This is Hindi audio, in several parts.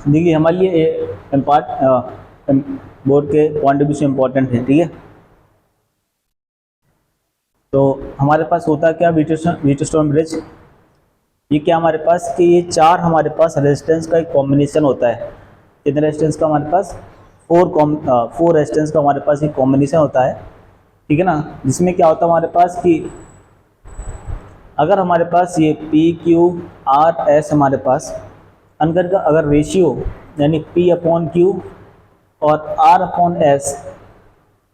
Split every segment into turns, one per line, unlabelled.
देखिए हमारे लिए बोर्ड के पॉइंट ऑफ व्यू से इम्पोर्टेंट है, ठीक है। तो हमारे पास होता है क्या, व्हीटस्टोन ब्रिज। ये क्या हमारे पास कि ये चार हमारे पास रेजिस्टेंस का एक कॉम्बिनेशन होता है। कितने रेजिस्टेंस का हमारे पास, फोर रेजिस्टेंस का हमारे पास एक कॉम्बिनेशन होता है, ठीक है ना। जिसमें क्या होता है हमारे पास कि अगर हमारे पास ये पी क्यू आर एस हमारे पास अंदर का अगर रेशियो यानी पी अपॉन क्यू और आर अपॉन एस,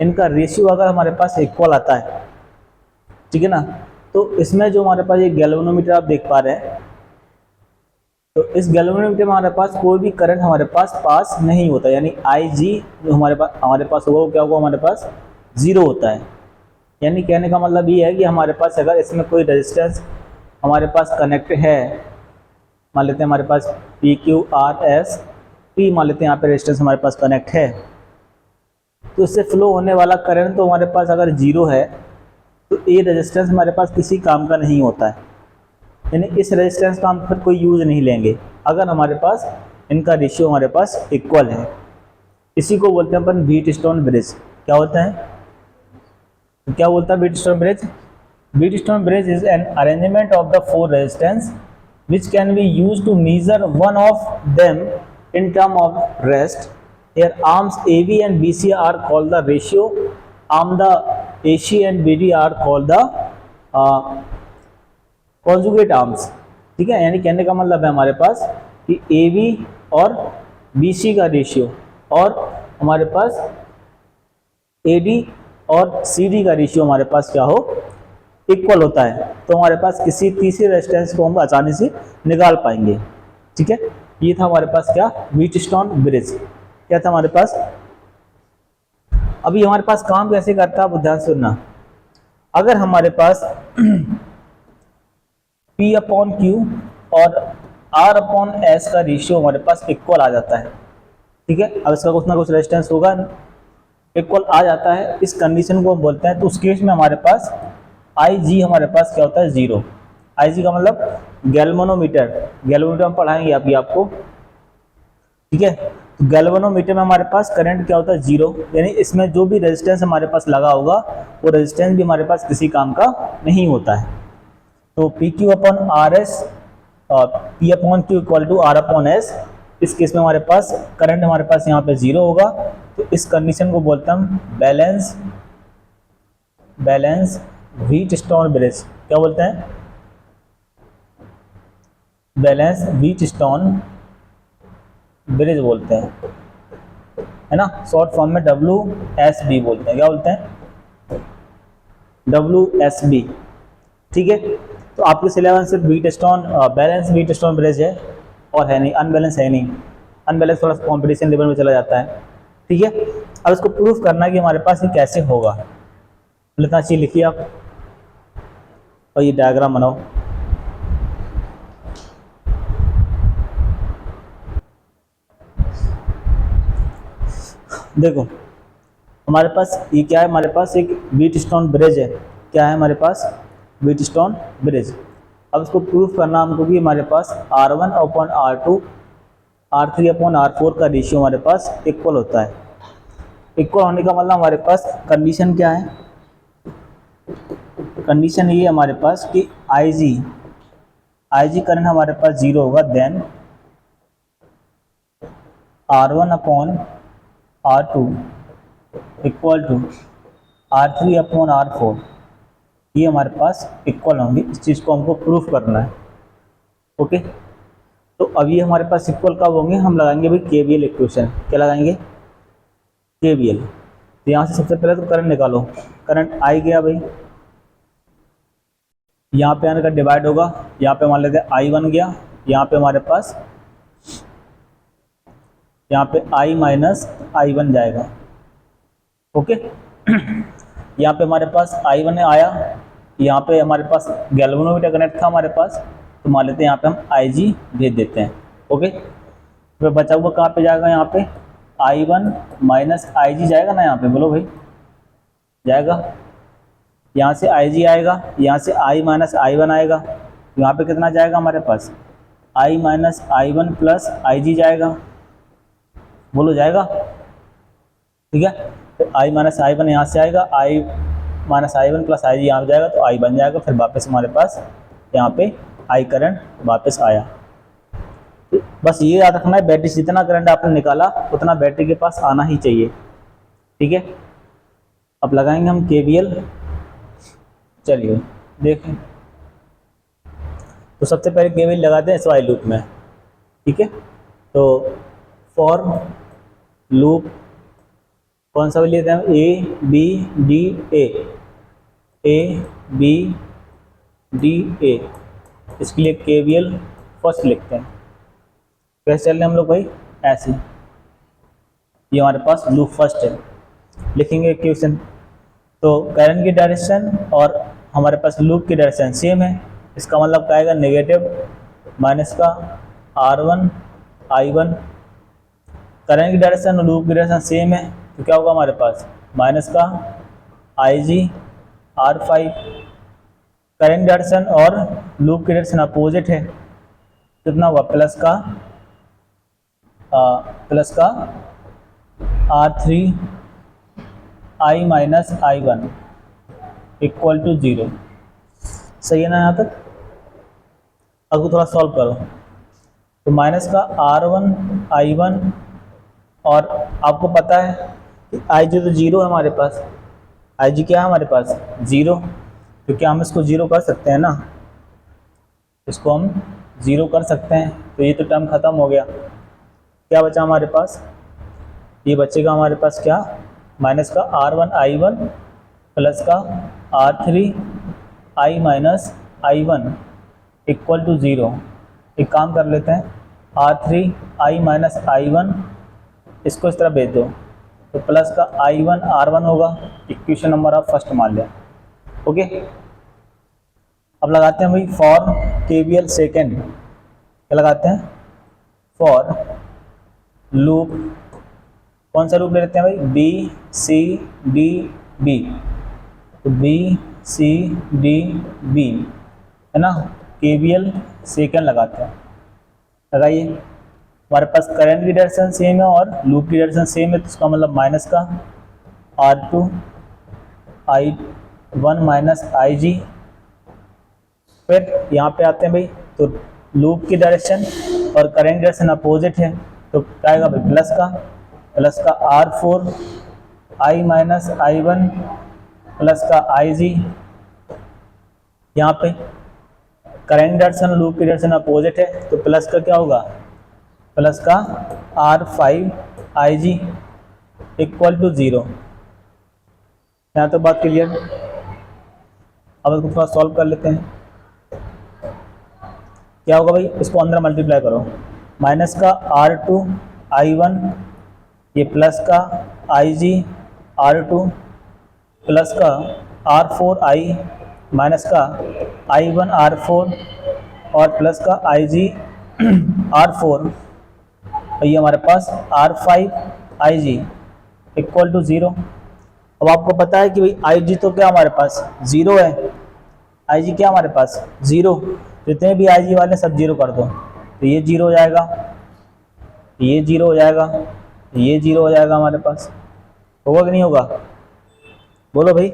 इनका रेशियो अगर हमारे पास इक्वल आता है, ठीक है ना, तो इसमें जो हमारे पास ये गैल्वेनोमीटर आप देख पा रहे हैं, तो इस गैल्वेनोमीटर में हमारे पास कोई भी करंट हमारे पास नहीं होता, यानी आई जी जो हमारे पास होगा वो क्या होगा, हमारे पास जीरो होता है। यानी कहने का मतलब ये है कि हमारे पास अगर इसमें कोई रेजिस्टेंस हमारे पास कनेक्ट है, मान लेते हैं हमारे पास P Q R S P, मान लेते हैं यहाँ पे रेजिस्टेंस हमारे पास कनेक्ट है, तो इससे फ्लो होने वाला करंट तो हमारे पास अगर जीरो है तो ये रेजिस्टेंस हमारे पास किसी काम का नहीं होता है। यानी इस रेजिस्टेंस का हम फिर कोई यूज़ नहीं लेंगे अगर हमारे पास इनका रेशियो हमारे पास इक्वल है। इसी को बोलते हैं अपन व्हीटस्टोन ब्रिज। क्या होता है, तो क्या बोलता है Wheatstone bridge? Wheatstone bridge is an arrangement of the four resistance which can be used to measure one of them in term of rest. Here arms AB and BC are called the ratio, arm the AC and BD are called the conjugate arms, ठीक है। यानी कहने का मतलब है हमारे पास कि AB और BC का रेशियो और हमारे पास AD और CD का रेशियो हमारे पास क्या हो, इक्वल होता है, तो हमारे पास किसी तीसरे रेजिस्टेंस को हम आसानी से निकाल पाएंगे, ठीक है। ये था हमारे पास क्या, व्हीटस्टोन ब्रिज। क्या था हमारे पास। अभी हमारे पास काम कैसे करता है आप ध्यान सुनना। अगर हमारे पास P अपॉन Q और R अपॉन S का रेशियो हमारे पास इक्वल आ जाता है, ठीक है। अब इसका कुछ ना कुछ रेजिस्टेंस होगा, इक्वल आ जाता है, इस कंडीशन को हम बोलते हैं। तो उस केस में हमारे पास आई जी हमारे पास क्या होता है, जीरो। आई जी का मतलब गैल्वेनोमीटर हम पढ़ाएंगे अभी आपको, ठीक है। तो गैल्वेनोमीटर में हमारे पास करंट क्या होता है, जीरो। यानी इसमें जो भी रेजिस्टेंस हमारे पास लगा होगा वो रेजिस्टेंस भी हमारे पास किसी काम का नहीं होता है। तो P Q upon R S, P upon Q equal to R upon S, इस केस में हमारे पास करंट हमारे पास यहाँ पे जीरो होगा। तो इस कंडीशन को बोलते हैं हम बैलेंस व्हीटस्टोन ब्रिज। क्या बोलते हैं, बैलेंस व्हीटस्टोन ब्रिज बोलते हैं, है ना। शॉर्ट फॉर्म में WSB बोलते हैं। क्या बोलते हैं, WSB, ठीक है। तो आपके सिलेबस सिर्फ बैलेंस व्हीटस्टोन ब्रिज है और है नहीं, अनबैलेंस है नहीं। अनबैलेंस थोड़ा कॉम्पिटिशन लेवल में चला जाता है, ठीक है। अब इसको प्रूफ करना है कि हमारे पास ये कैसे होगा। इतना चीज लिखिए आप और ये डायग्राम बनाओ। देखो हमारे पास ये क्या है, हमारे पास एक व्हीटस्टोन ब्रिज है। क्या है हमारे पास, व्हीटस्टोन ब्रिज। अब इसको प्रूफ करना हमको कि हमारे पास R1 upon R2 R3 upon R4 का रेशियो हमारे पास इक्वल होता है। इक्वल होने का मतलब हमारे पास कंडीशन क्या है, कंडीशन ये हमारे पास कि IG करंट हमारे पास जीरो होगा, then R1 upon R2 equal to R3 upon R4, ये हमारे पास इक्वल होंगे। इस चीज़ को हमको प्रूफ करना है, ओके। तो अब ये हमारे पास इक्वल कब होंगे, हम लगाएंगे भाई KVL इक्वेशन। क्या लगाएंगे, KVL। तो यहाँ से सबसे पहले तो करंट निकालो। करंट आई गया भाई, यहाँ पे आने का डिवाइड होगा, यहाँ पे मान लेते हैं I1 गया, यहाँ पे हमारे पास यहाँ पे I माइनस I1 जाएगा, ओके। यहाँ पे हमारे पास I1 आया, यहाँ पे हमारे पास गैल्वेनोमीटर कनेक्ट था हमारे पास, तो मान लेते हैं यहाँ पे हम IG भेज देते हैं, ओके। तो बचा हुआ कहाँ पे जाएगा, यहाँ पे I1 माइनस IG जाएगा ना, यहाँ पे बोलो भाई, जाएगा। यहाँ से IG आएगा, यहाँ से I माइनस I1 आएगा, यहाँ पे कितना जाएगा हमारे पास, आई माइनस आई वन प्लस आई जी जाएगा, बोलो जाएगा, ठीक है। तो आई माइनस आई वन यहाँ से आएगा, आई माइनस आई वन प्लस आई जी यहाँ जाएगा, तो आई बन जाएगा। फिर वापस हमारे पास यहाँ पे आई करंट वापस आया। बस ये याद रखना है, बैटरी से जितना करंट आपने निकाला उतना बैटरी के पास आना ही चाहिए, ठीक है। अब लगाएंगे हम केवीएल, चलिए देखें। तो सबसे पहले केवीएल लगाते हैं इस वाइल लूप में, ठीक है। तो फॉर लूप कौन सा लेते हैं, A B D A B D A, इसके लिए केवीएल फर्स्ट लिखते हैं। कैसे चल रहे हैं हम लोग भाई, ऐसे, ये हमारे पास लूप फर्स्ट है। लिखेंगे इक्वेशन, तो करंट की डायरेक्शन और हमारे पास लूप की डायरेक्शन सेम है, इसका मतलब क्या आएगा, नेगेटिव माइनस का R1 I1। करंट की डायरेक्शन और लूप की डायरेक्शन सेम है, तो क्या होगा हमारे पास माइनस का IG R5। करंट डायरेक्शन और लूप की डायरेक्शन अपोजिट है, कितना हुआ, प्लस का R3 I minus I1 equal to 0। सही है ना यहाँ तक। अब थोड़ा सॉल्व करो, तो माइनस का R1 I1, और आपको पता है कि IG तो 0 है हमारे पास, IG क्या है हमारे पास 0, तो क्या हम इसको 0 कर सकते हैं ना, इसको हम 0 कर सकते हैं। तो ये तो टर्म ख़त्म हो गया, क्या बचा हमारे पास, ये बचेगा हमारे पास क्या, माइनस का R1 I1 प्लस का R3 I minus I1 equal to 0। एक काम कर लेते हैं, R3 I माइनस I1 इसको इस तरह भेज दो, तो प्लस का I1 R1 होगा। इक्वेशन नंबर आप फर्स्ट मान लिया, ओके। अब लगाते हैं भाई फॉर केवीएल सेकेंड, क्या लगाते हैं, फॉर लूप, कौन सा लूप ले लेते हैं भाई, बी सी डी बी, तो बी सी डी बी है ना, केवीएल सेकेंड लगाते हैं। लगाइए, हमारे पास करंट की डायरेक्शन सेम है और लूप की डायरेक्शन सेम है, तो इसका मतलब माइनस का R2 I1 माइनस IG। फिर यहाँ पे आते हैं भाई, तो लूप की डायरेक्शन और करंट डायरेक्शन अपोजिट है, तो क्या आएगा भाई, प्लस का R4 I minus I1 plus का IG। यहाँ पे करंट डायरेक्शन लूप की डायरेक्शन अपोजिट है, तो प्लस का क्या होगा, प्लस का R5 IG इक्वल टू 0। यहाँ तो बात क्लियर। अब इसको थोड़ा सॉल्व कर लेते हैं, क्या होगा भाई, इसको अंदर मल्टीप्लाई करो, माइनस का R2 I1 ये प्लस का IG R2 प्लस का R4 I माइनस का I1 R4 और प्लस का IG R4, और ये हमारे पास R5 IG इक्वल टू 0। अब आपको पता है कि भाई IG तो क्या हमारे पास 0 है, IG क्या हमारे पास 0, जितने भी IG वाले सब 0 कर दो, तो ये 0 हो जाएगा, ये 0 हो जाएगा, ये 0 हो जाएगा, हमारे पास होगा कि नहीं होगा, बोलो भाई।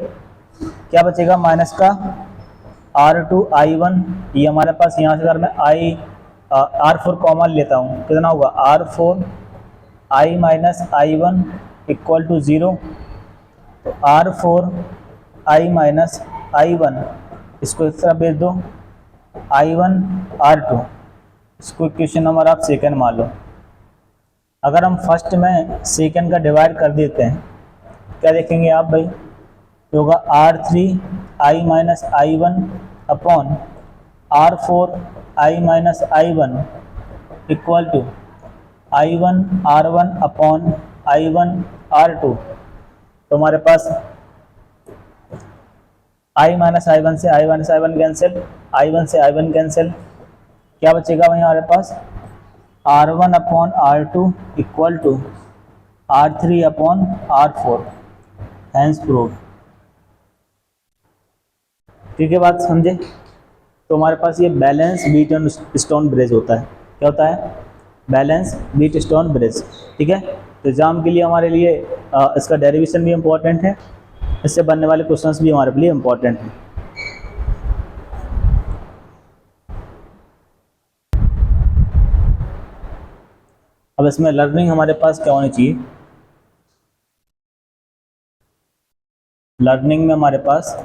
क्या बचेगा, माइनस का R2 I1, ये हमारे पास यहाँ से अगर मैं R4 कॉमन लेता हूँ, कितना होगा, R4 I minus I1 equal to 0। तो R4 I माइनस I1 इसको इस तरह भेज दो, I1 R2, इसको इक्वेशन नंबर आप सेकंड मान लो। अगर हम फर्स्ट में सेकंड का डिवाइड कर देते हैं, क्या देखेंगे आप भाई, तो होगा R3 I minus I1 upon R4 I minus I1 equal to I1 R1 upon I1 R2। तो हमारे पास I माइनस I1 से I minus I1 cancel, I1 से I1 कैंसिल, क्या बचेगा भाई हमारे पास, R1 upon R2 equal to R3 upon R4, hence proved. ठीक है, बात समझे। तो हमारे पास ये बैलेंस व्हीटस्टोन ब्रिज होता है। क्या होता है, बैलेंस व्हीट स्टोन ब्रिज। ठीक है, तो एग्जाम के लिए हमारे लिए इसका डेरिवेशन भी इम्पोर्टेंट है, इससे बनने वाले क्वेश्चंस भी हमारे लिए इम्पोर्टेंट हैं। अब इसमें लर्निंग हमारे पास क्या होनी चाहिए, लर्निंग में हमारे पास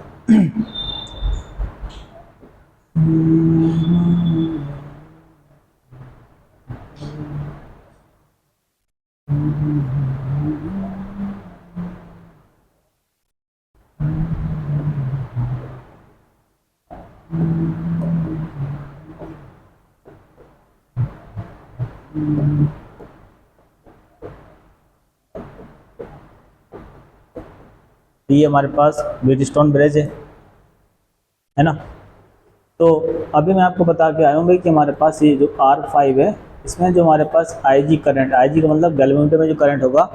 ये हमारे पास व्हीट स्टोन ब्रिज है ना। तो अभी मैं आपको बता के आऊँगी कि हमारे पास ये जो R5 है, इसमें जो हमारे पास IG करंट, IG का मतलब गैल्वेनोमीटर में जो करंट होगा,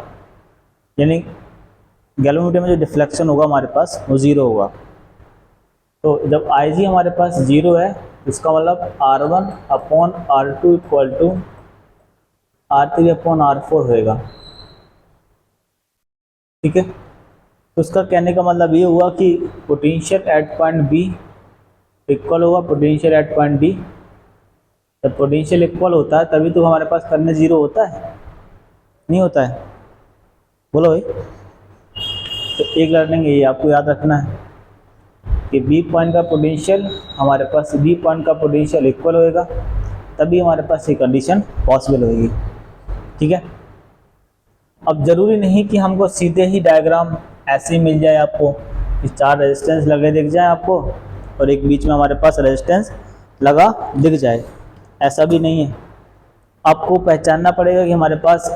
यानी गैल्वेनोमीटर में जो डिफ्लेक्शन होगा हमारे पास वो ज़ीरो होगा। तो जब IG हमारे पास ज़ीरो है, इसका मतलब R1/R2 इक्वल टू R3/R4 होएगा। ठीक है, तो उसका कहने का मतलब ये हुआ कि potential at point B equal होगा पोटेंशियल एट पॉइंट डी। जब पोटेंशियल इक्वल होता है तभी तो हमारे पास करंट जीरो होता है, नहीं होता है, बोलो भाई। तो एक लर्निंग ये आपको याद रखना है कि बी पॉइंट का पोटेंशियल हमारे पास बी पॉइंट का पोटेंशियल इक्वल होएगा, तभी हमारे पास ये कंडीशन पॉसिबल होगी। ठीक है, अब ज़रूरी नहीं कि हमको सीधे ही डायग्राम ऐसे ही मिल जाए आपको कि चार रेजिस्टेंस लगे दिख जाए आपको और एक बीच में हमारे पास रेजिस्टेंस लगा दिख जाए, ऐसा भी नहीं है। आपको पहचानना पड़ेगा कि हमारे पास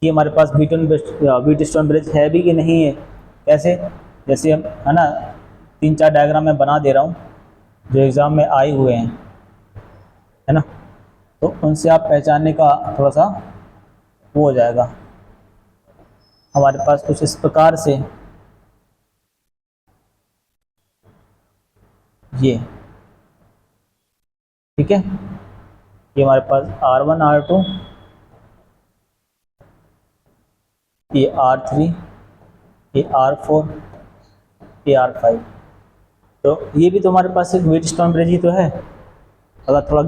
कि हमारे पास व्हीट स्टोन ब्रिज है भी कि नहीं है। कैसे, जैसे हम है ना 3-4 डायग्राम मैं बना दे रहा हूँ जो एग्ज़ाम में आए हुए हैं, है ना, तो उनसे आप पहचानने का थोड़ा सा वो हो जाएगा। हमारे पास कुछ इस प्रकार से ये, ठीक है, ये हमारे पास R1 R2, ये R3, ये R4, ये R5। तो ये भी तो हमारे पास एक व्हीट स्टोन ब्रिज ही तो है, अगर थोड़ा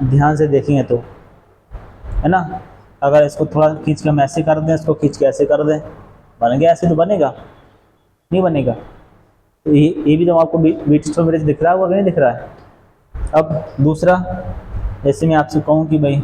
ध्यान से देखेंगे तो, है ना। अगर इसको थोड़ा खींच के हम ऐसे कर दें, इसको खींच के ऐसे कर दें, बन गया, ऐसे तो बनेगा नहीं बनेगा। तो ये भी तो आपको व्हीट स्टोन ब्रिज दिख रहा है, वो नहीं दिख रहा है। अब दूसरा, जैसे मैं आपसे कहूँ कि भाई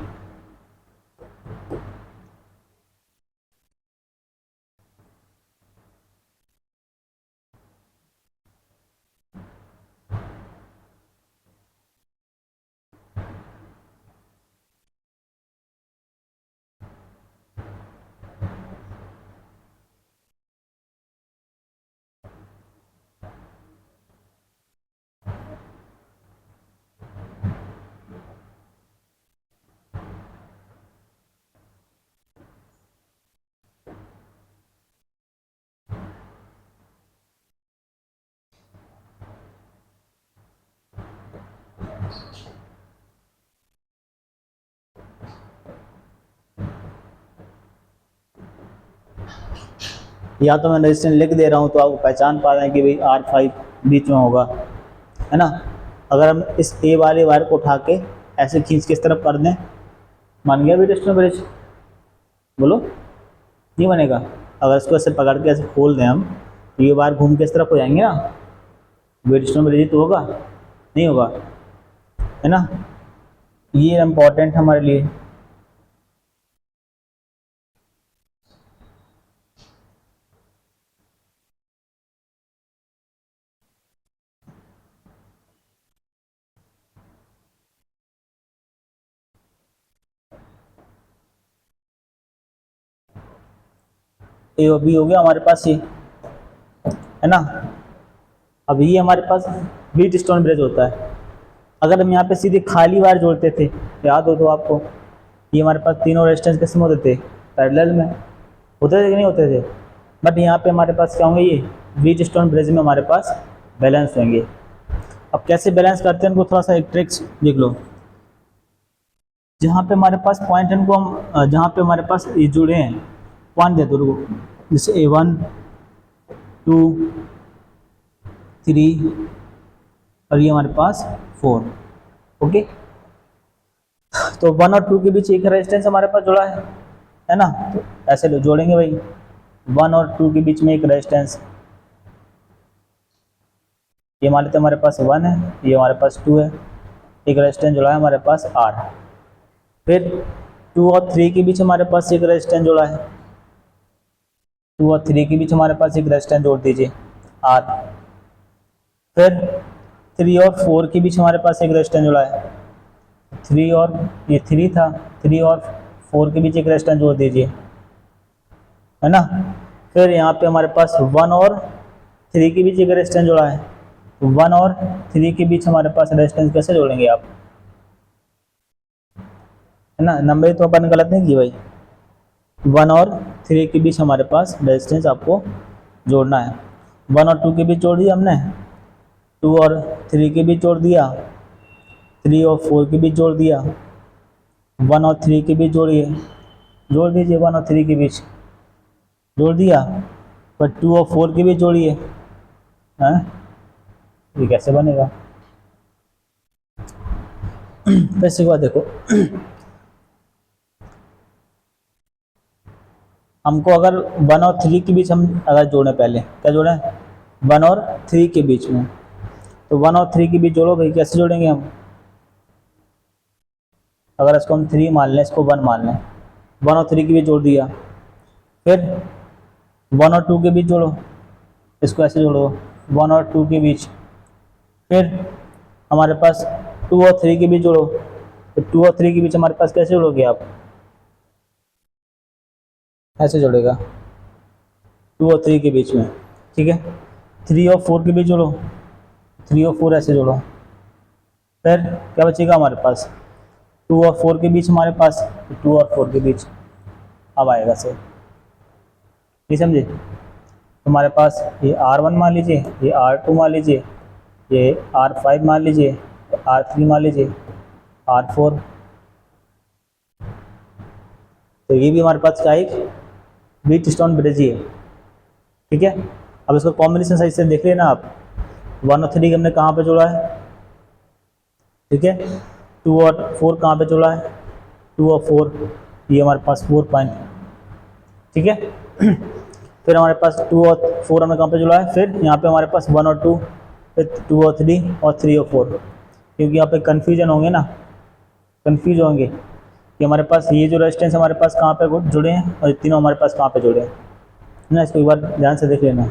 या तो मैं रेजिस्टेंस लिख दे रहा हूँ तो आप पहचान पा रहे हैं कि भाई R5 बीच में होगा, है ना। अगर हम इस ए वाले वायर को उठा के ऐसे खींच के इस तरफ कर दें, मान गया व्हीट स्टोन ब्रिज, बोलो नहीं बनेगा। अगर इसको ऐसे पकड़ के ऐसे खोल दें हम, तो ये वायर घूम के इस तरफ हो जाएंगे ना, व्हीट स्टोन ब्रिज तो होगा नहीं होगा, है ना। ये इम्पोर्टेंट हमारे लिए। ये भी हो गया हमारे पास, ये है ना। अब ये हमारे पास व्हीट स्टोन ब्रिज होता है। अगर हम यहाँ पे सीधे खाली वायर जोड़ते थे, याद हो तो आपको, ये हमारे पास तीनों रेजिस्टेंस किस में होते थे, पैरेलल में होते थे कि नहीं होते थे। बट यहाँ पे हमारे पास क्या होंगे, ये व्हीट स्टोन ब्रिज में हमारे पास बैलेंस होंगे। अब कैसे बैलेंस करते हैं उनको थोड़ा सा एक ट्रिक्स देख लो। जहाँ पे हमारे पास पॉइंट इनको हम जहाँ पे हमारे पास ये जुड़े हैं पॉइंट दे दो उनको, जैसे A1 2 3 और ये हमारे पास 4। ओके, तो 1 और 2 के बीच एक रेजिस्टेंस हमारे पास जुड़ा है ना, तो ऐसे लो जोड़ेंगे भाई 1 और 2 के बीच में एक रेजिस्टेंस, ये मान लेते हमारे पास 1 है, ये हमारे पास 2 है, एक रेजिस्टेंस जुड़ा है हमारे पास R। फिर 2 और 3 के बीच हमारे पास एक रेजिस्टेंस जुड़ा है, 2 और 3 के बीच हमारे पास एक रेजिस्टेंस जोड़ दीजिए R। फिर 3 और 4 के बीच हमारे पास एक रेजिस्टेंस जुड़ा है, 3 और ये 3 था, 3 और 4 के बीच एक रेजिस्टेंस जोड़ दीजिए, है ना। फिर यहाँ पे हमारे पास 1 और 3 के बीच एक रेजिस्टेंस जुड़ा है, तो 1 और 3 के बीच हमारे पास रेजिस्टेंस कैसे जोड़ेंगे आप, है ना। नंबर तो अपन गलत नहीं की भाई, 1 और 3 के बीच हमारे पास रेजिस्टेंस आपको जोड़ना है। 1 और 2 के बीच जोड़ दिया हमने, 2 और 3 के बीच जोड़ दिया, 3 और 4 के बीच जोड़ दिया, 1 और 3 के बीच जोड़िए, जोड़ दीजिए 1 और 3 के बीच जोड़ दिया, पर 2 और 4 के बीच जोड़िए, हैं ये कैसे बनेगा। तो इसके बाद देखो हमको अगर 1 और 3 के बीच हम अगर जोड़ें, पहले क्या जोड़ें 1 और 3 के बीच में, तो 1 और 3 के बीच जोड़ो भाई, कैसे जोड़ेंगे हम, अगर इसको हम 3 मान लें, इसको 1 मान लें, 1 और 3 के बीच जोड़ दिया। फिर 1 और 2 के बीच जोड़ो, इसको ऐसे जोड़ो 1 और 2 के बीच। फिर हमारे पास 2 और 3 के बीच जोड़ो, तो 2 और 3 के बीच हमारे पास कैसे जोड़ोगे आप, ऐसे जोड़ेगा 2 और 3 के बीच में, ठीक है। 3 और 4 के बीच जोड़ो, 3 और 4 ऐसे जोड़ो। फिर क्या बचेगा हमारे पास 2 और 4 के बीच हमारे पास, 2 और 4 के बीच अब आएगा सर, ठीक समझे। हमारे पास ये R1 मान लीजिए, ये R2 मान लीजिए, ये R5 मान लीजिए, R3 मान लीजिए, R4, तो ये भी हमारे पास क्या एक व्हीटस्टोन ब्रिज ही है, ठीक है। अब इसका कॉम्बिनेशन सही से देख लेना आप, 1 और 3 हमने कहाँ पे जोड़ा है, ठीक है। 2 और 4 कहाँ पे जोड़ा है, 2 और 4 ये हमारे पास 4 पॉइंट, ठीक है। फिर हमारे पास 2 और 4 हमें कहाँ पे जुड़ा है, फिर यहाँ पे हमारे पास 1 और 2, फिर 2 और 3 और 3 और 4, क्योंकि यहाँ पे कन्फ्यूजन होंगे ना, कन्फ्यूज होंगे कि हमारे पास ये जो रेजिस्टेंस हमारे पास कहाँ पे जुड़े हैं और तीनों हमारे पास कहाँ पे जुड़े हैं, है ना। इसको एक बार ध्यान से देख लेना।